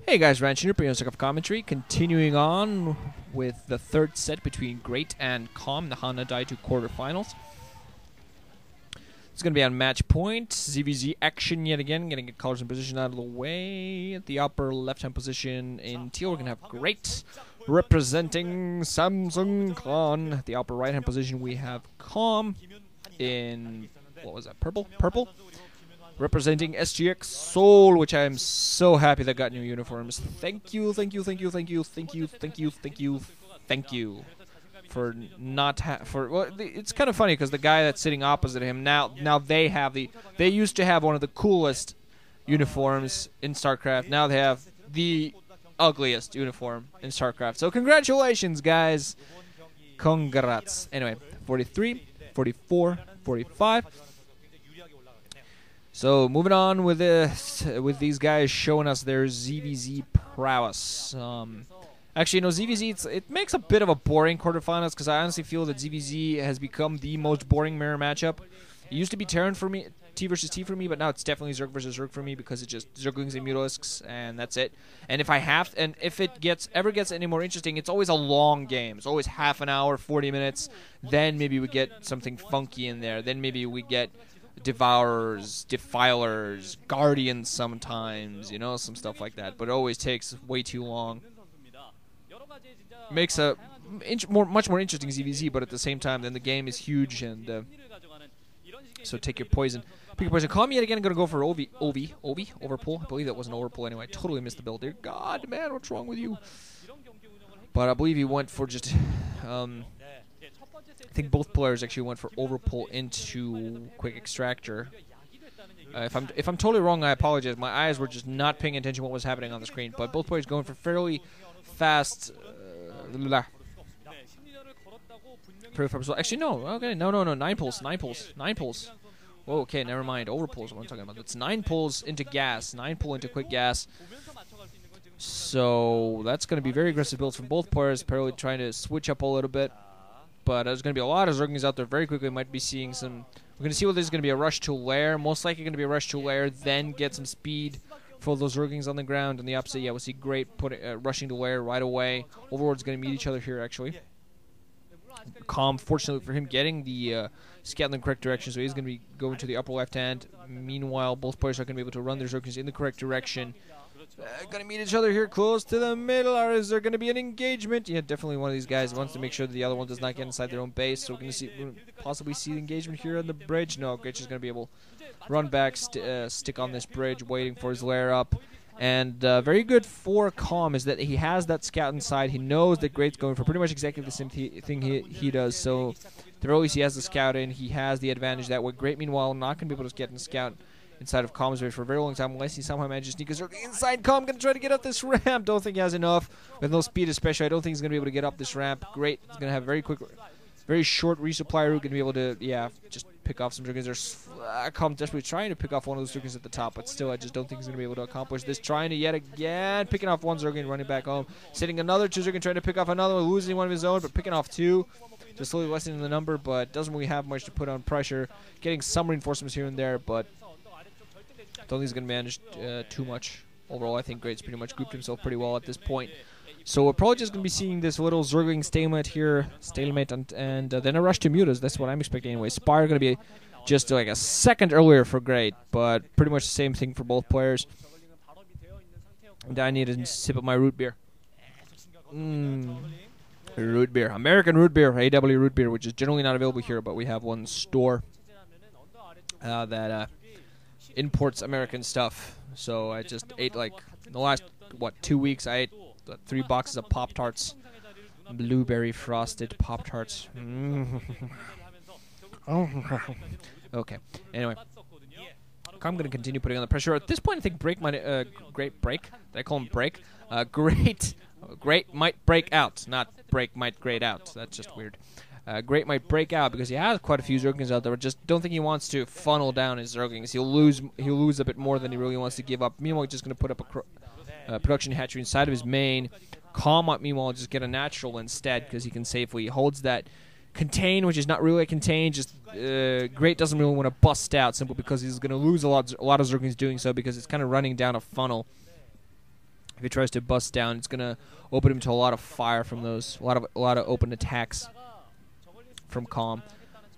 Hey guys, Ranch here, bringing us a commentary. Continuing on with the third set between Great and Calm, the Hana Daetoo quarterfinals. It's going to be on match point. ZVZ action yet again, getting colors and position out of the way. At the upper left-hand position in teal, we're going to have Great representing Samsung Khan. At the upper right-hand position, we have Calm in, what was that, purple? Purple? Representing SGX Seoul, which I am so happy that got new uniforms. Thank you, thank you, thank you, thank you, thank you, thank you, thank you, thank you for not well, it's kind of funny because the guy that's sitting opposite him now they used to have one of the coolest uniforms in StarCraft. Now they have the ugliest uniform in StarCraft. So congratulations, guys. Congrats. Anyway, 43, 44, 45. So moving on with this, with these guys showing us their ZVZ prowess. Actually, no, ZVZ it makes a bit of a boring quarterfinals because I honestly feel that ZVZ has become the most boring mirror matchup. It used to be Terran for me, T versus T for me, but now it's definitely Zerg versus Zerg for me because it's just Zerglings and Mutalisks, and that's it. And if it ever gets any more interesting, it's always a long game. It's always half an hour, 40 minutes. Then maybe we get something funky in there. Then maybe we get Devourers, Defilers, Guardians sometimes, you know, some stuff like that. But it always takes way too long. Makes a much more interesting ZVZ, but at the same time, then the game is huge, and so take your poison. Pick your poison. Call me yet again. I'm going to go for overpull. I believe that wasn't overpull anyway. I totally missed the build there. God, man, what's wrong with you? But I believe he went for just... I think both players actually went for overpull into quick extractor. If I'm totally wrong, I apologize. My eyes were just not paying attention to what was happening on the screen. But both players going for fairly fast. Actually, no. Okay, no. 9 pulls. Whoa, okay, never mind. Overpull is what I'm talking about. It's 9 pulls into gas. 9 pull into quick gas. So that's going to be very aggressive builds from both players. Apparently trying to switch up a little bit. But there's going to be a lot of Zerglings out there very quickly. Might be seeing some... We're going to see whether there's going to be a rush to lair. Most likely going to be a rush to lair, then get some speed for those Zerglings on the ground. On the opposite, yeah, we'll see Great rushing to lair right away. Overlord's going to meet each other here, actually. Calm, fortunately for him, getting the scout in the correct direction, so he's going to be going to the upper left hand. Meanwhile, both players are going to be able to run their Zerglings in the correct direction. Going to meet each other here close to the middle, or is there going to be an engagement? Yeah, definitely one of these guys wants to make sure that the other one does not get inside their own base, so we're going to possibly see the engagement here on the bridge. No, Great's just going to be able to run back, stick on this bridge, waiting for his lair up. And very good for Calm is that he has that scout inside. He knows that Great's going for pretty much exactly the same thing he does, so the earliest he has the scout in, he has the advantage that way. Great, meanwhile, not going to be able to get in scout inside of Calm's base for a very long time unless he somehow manages to sneak his inside. Calm going to try to get up this ramp. Don't think he has enough. With no speed especially, I don't think he's going to be able to get up this ramp. Great. He's going to have very quick, very short resupply route. Going to be able to, yeah, just pick off some Zerglings. There's Calm desperately trying to pick off one of those Zerglings at the top, but still I just don't think he's going to be able to accomplish this. Trying to yet again, picking off one Zergling, running back home. Sitting another 2 Zergling, trying to pick off another one, losing one of his own, but picking off 2. Just slowly lessening the number, but doesn't really have much to put on pressure. Getting some reinforcements here and there, but don't think he's going to manage too much. Overall, I think Great's pretty much grouped himself pretty well at this point. So we're probably just going to be seeing this little Zergling stalemate here. Stalemate and then a rush to Mutas. That's what I'm expecting anyway. Spire going to be just like a second earlier for Great, but pretty much the same thing for both players. And I need to sip of my root beer. Root beer. American root beer. AW root beer, which is generally not available here, but we have one store that... imports American stuff. So I just ate, like, in the last, 2 weeks, I ate 3 boxes of Pop-Tarts. Blueberry frosted Pop-Tarts. Okay, anyway. I'm going to continue putting on the pressure. At this point, I think Great might, Great break. Did I call him break? Great might break out. Not break might grade out. That's just weird. Great might break out because he has quite a few Zerglings out there, but just don't think he wants to funnel down his Zerglings. He'll lose a bit more than he really wants to give up. Meanwhile, he's just going to put up a production hatchery inside of his main. Calm up, meanwhile, just get a natural instead because he can safely. He holds that contain, which is not really a contain. Just Great doesn't really want to bust out simply because he's going to lose a lot of Zerglings doing so because it's kind of running down a funnel. If he tries to bust down, it's gonna open him to a lot of fire from those, a lot of open attacks from Calm.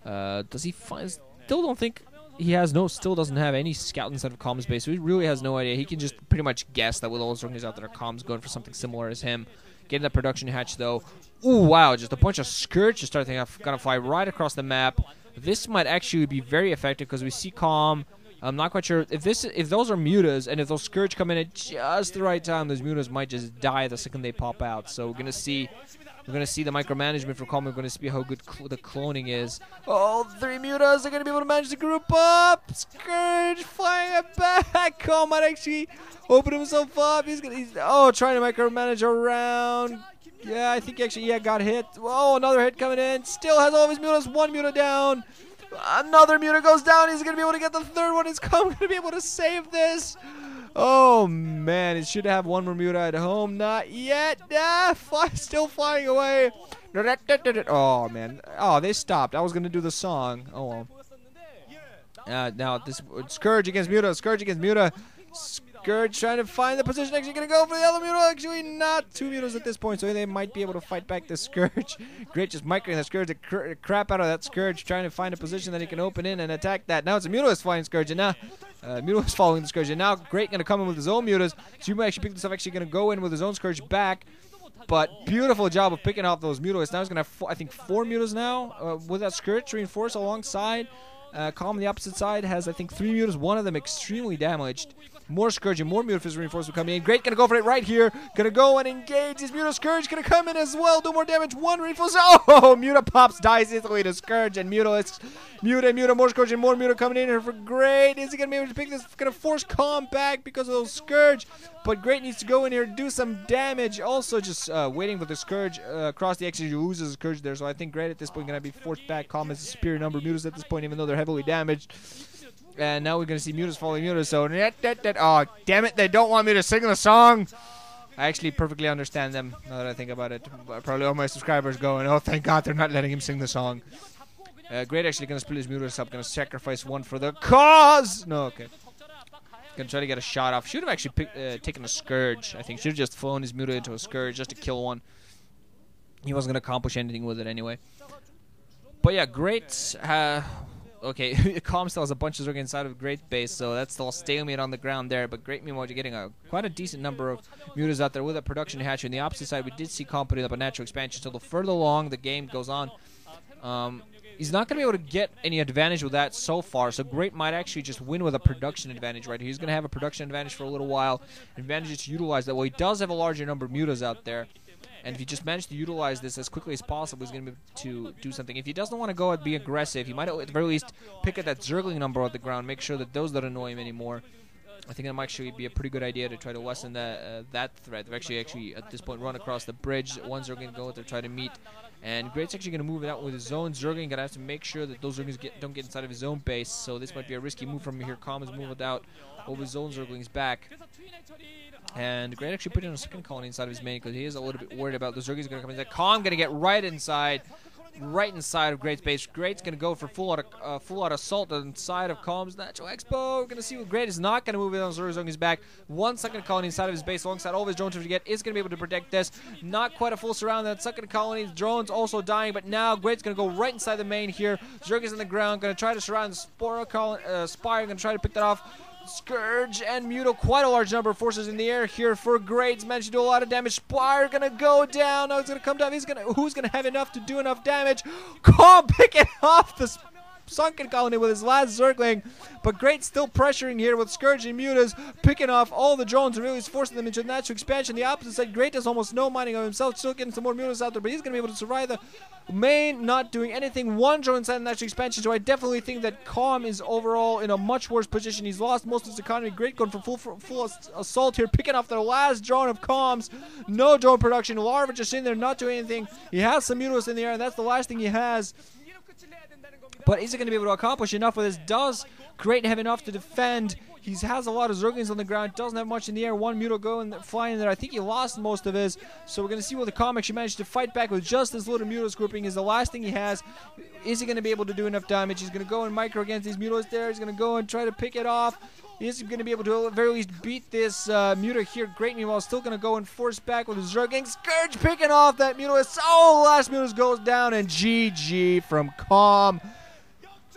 Does he find? Still don't think he has still doesn't have any scout inside of Calm's base. So he really has no idea. He can just pretty much guess that with all those zerglings out there, Calm's going for something similar as him. Getting that production hatch though. Ooh, wow! Just a bunch of Scourge just starting to gonna fly right across the map. This might actually be very effective because we see Calm. I'm not quite sure if those are mutas, and if those Scourge come in at just the right time, those mutas might just die the second they pop out. So we're gonna see the micromanagement for Calm. We're gonna see how good the cloning is. Oh, 3 mutas are gonna be able to manage to group up. Scourge flying it back. Calm might actually open himself up. He's trying to micromanage around. Yeah, I think actually got hit. Oh, another hit coming in. Still has all of his mutas. 1 muta down. Another muta goes down. He's going to be able to get the 3rd one. Is Calm going to be able to save this? Oh, man. It should have 1 more muta at home. Not yet. Still flying away. Oh, man. Oh, they stopped. I was going to do the song. Oh, well. Now, this Scourge against muta. Scourge against muta. Scourge trying to find the position. Actually going to go for the other muta. Actually, not 2 mutas at this point, so they might be able to fight back the Scourge. Great, just microing the Scourge, the crap out of that Scourge, trying to find a position that he can open in and attack that. Now it's a mutalist flying Scourge, and now mutalist following the Scourge, and now Great going to come in with his own mutas. So you might actually pick this up, actually going to go in with his own Scourge back. But beautiful job of picking off those mutalists. Now he's going to have, I think, 4 mutas now with that Scourge to reinforce alongside. Calm on the opposite side has, I think, 3 mutas, one of them extremely damaged. More Scourge and more Mutafizz reinforcement coming in. Great, gonna go for it right here. Gonna go and engage his Muta. Scourge gonna come in as well. Do more damage. 1 reinforcement. Oh, Muta pops, dies instantly to Scourge and Muta. Muta, more Scourge and more Muta coming in here for Great. Is he gonna be able to pick this? Gonna force Calm back because of those Scourge. But Great needs to go in here and do some damage. Also, just waiting for the Scourge across the exit. He loses Scourge there. So I think Great at this point gonna be forced back. Calm has a superior number of Mutas at this point, even though they're heavily damaged. And now we're going to see mutas following mutas. So, oh, damn it. They don't want me to sing the song. I actually perfectly understand them now that I think about it. Probably all my subscribers going, oh, thank God they're not letting him sing the song. Great actually going to split his mutas up. Going to sacrifice 1 for the cause. No, okay. Going to try to get a shot off. Should have actually taken a Scourge, I think. Should have just flown his muta into a Scourge just to kill 1. He wasn't going to accomplish anything with it anyway. But yeah, Great. Okay, Calm still has a bunch of zerg inside of Great base, so that's still a stalemate on the ground there. But Great, meanwhile, you're getting quite a decent number of mutas out there with a production hatch. On the opposite side, we did see Calm putting up a natural expansion. So the further along the game goes on, he's not going to be able to get any advantage with that so far. So Great might actually just win with a production advantage right here. He's going to have a production advantage for a little while. Advantage to utilize that. Well, he does have a larger number of mutas out there. And if he just managed to utilize this as quickly as possible, he's going to be able to do something. If he doesn't want to go and be aggressive, he might at the very least pick at that zergling number on the ground, make sure that those don't annoy him anymore. I think that might actually be a pretty good idea to try to lessen that threat. They've actually at this point run across the bridge. 1 zergling go to try to meet. And Great's actually going to move it out with his own zergling. Going to have to make sure that those zerglings don't get inside of his own base. So this might be a risky move from here. Calm is moved out over his own zerglings back. And Great actually put in a second colony inside of his main because he is a little bit worried about the zerglings going to come in. Calm going to get right inside of Great's base. Great's going to go for full out assault inside of Calm's natural expo. We're going to see what Great is not going to move in on zerglings back. 1 second colony inside of his base alongside all of his drones to get is going to be able to protect this. Not quite a full surround. That second colony, drones also dying, but now Great's going to go right inside the main here. Zerg is in the ground, going to try to surround the Spire, going to try to pick that off. Scourge and Muto, quite a large number of forces in the air here for Great. Managed to do a lot of damage. Spire gonna go down. Now it's gonna come down. Who's gonna have enough to do enough damage? Calm picking off the sunken colony with his last zergling, but Great still pressuring here with Scourge and Mutas, picking off all the drones and really forcing them into natural expansion. The opposite side, Great does almost no mining of himself, still getting some more Mutas out there, but he's going to be able to survive the main, not doing anything. 1 drone inside the natural expansion, so I definitely think that Calm is overall in a much worse position. He's lost most of his economy. Great going for full assault here, picking off the last drone of Calm's. No drone production. Larva just in there, not doing anything. He has some Mutas in the air, and that's the last thing he has. But is he going to be able to accomplish enough with this? Does Great have enough to defend? He has a lot of zerglings on the ground. Doesn't have much in the air. 1 Muto going flying there. I think he lost most of his. So we're going to see what the Calm actually managed to fight back with just this little Mutos grouping. Is the last thing he has. Is he going to be able to do enough damage? He's going to go and micro against these Mutos there. He's going to go and try to pick it off. He's going to be able to at the very least beat this Muta here. Great Meanwhile, still going to go and force back with his Zerg. Getting Scourge picking off that Mutalist. Oh, last Mutalist goes down, and GG from Calm.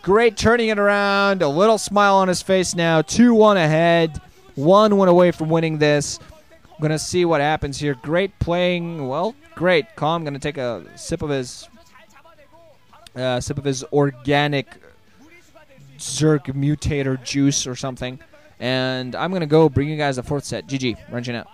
Great turning it around. A little smile on his face now. 2-1 ahead. 1 away from winning this. I'm going to see what happens here. Great playing. Well, great. Calm going to take a sip of his organic Zerg mutator juice or something. And I'm going to go bring you guys a 4th set. GG. Renjin out.